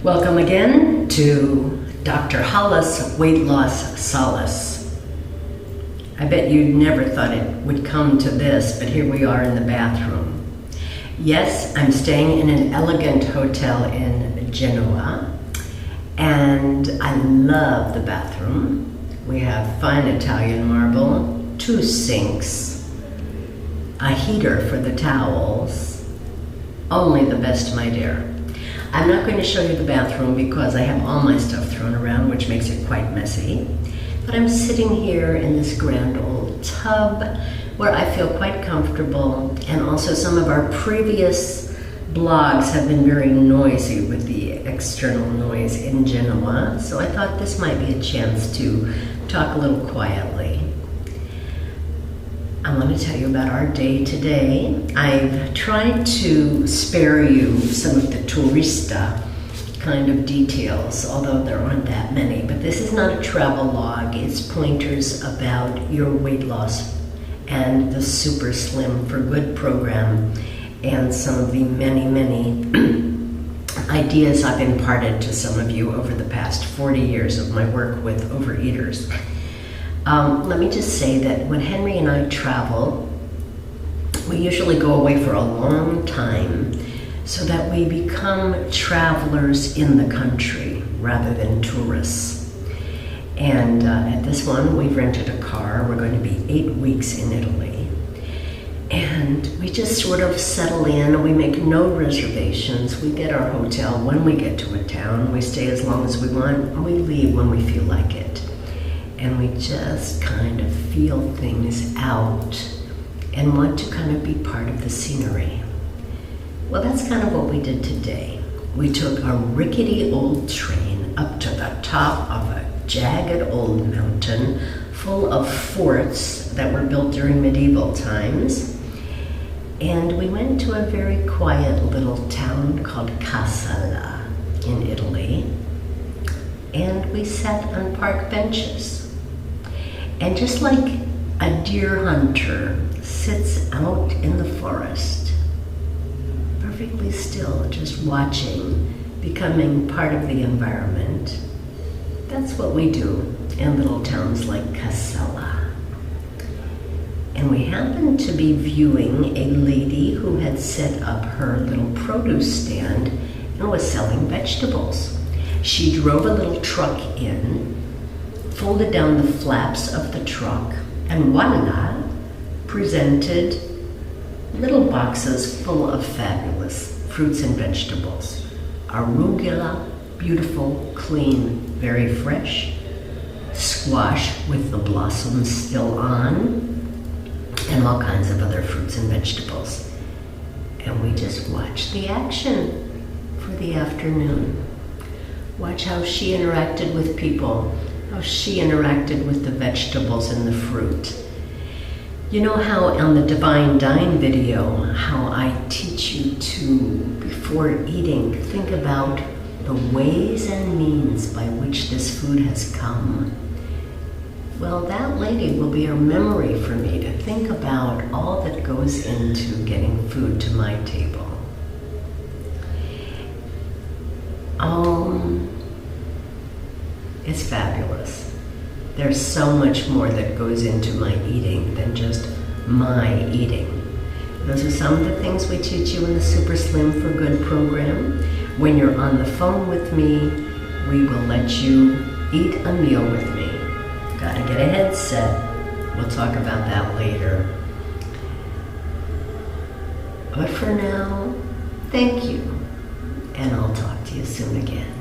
Welcome again to Dr. Hollis Weight Loss Solace. I bet you never thought it would come to this, but here we are in the bathroom. Yes, I'm staying in an elegant hotel in Genoa, and I love the bathroom. We have fine Italian marble, 2 sinks, a heater for the towels. Only the best, my dear. I'm not going to show you the bathroom because I have all my stuff thrown around, which makes it quite messy. But I'm sitting here in this grand old tub where I feel quite comfortable, and also some of our previous blogs have been very noisy with the external noise in Genoa, so I thought this might be a chance to talk a little quietly. I want to tell you about our day today. I've tried to spare you some of the tourista kind of details, although there aren't that many, but this is not a travel log. It's pointers about your weight loss and the Super Slim for Good program and some of the many ideas I've imparted to some of you over the past 40 years of my work with overeaters. Let me just say that when Henry and I travel, we usually go away for a long time so that we become travelers in the country rather than tourists. And at this one, we've rented a car. We're going to be 8 weeks in Italy. And we just sort of settle in. We make no reservations. We get our hotel when we get to a town. We stay as long as we want, and we leave when we feel like it. And we just kind of feel things out and want to kind of be part of the scenery. Well, that's kind of what we did today. We took a rickety old train up to the top of a jagged old mountain full of forts that were built during medieval times. And we went to a very quiet little town called Casala in Italy. And we sat on park benches. And just like a deer hunter sits out in the forest, perfectly still, just watching, becoming part of the environment, that's what we do in little towns like Casala. And we happened to be viewing a lady who had set up her little produce stand and was selling vegetables. She drove a little truck in, folded down the flaps of the truck, and voila, presented little boxes full of fabulous fruits and vegetables. Arugula, beautiful, clean, very fresh. Squash with the blossoms still on, and all kinds of other fruits and vegetables. And we just watched the action for the afternoon. Watch how she interacted with people, how she interacted with the vegetables and the fruit. You know how on the Divine Dine video, how I teach you to, before eating, think about the ways and means by which this food has come? Well, that lady will be a memory for me to think about all that goes into getting food to my table. It's fabulous. There's so much more that goes into my eating than just my eating. Those are some of the things we teach you in the Super Slim for Good program. When you're on the phone with me, we will let you eat a meal with me. Gotta get a headset. We'll talk about that later. But for now, thank you, and I'll talk to you soon again.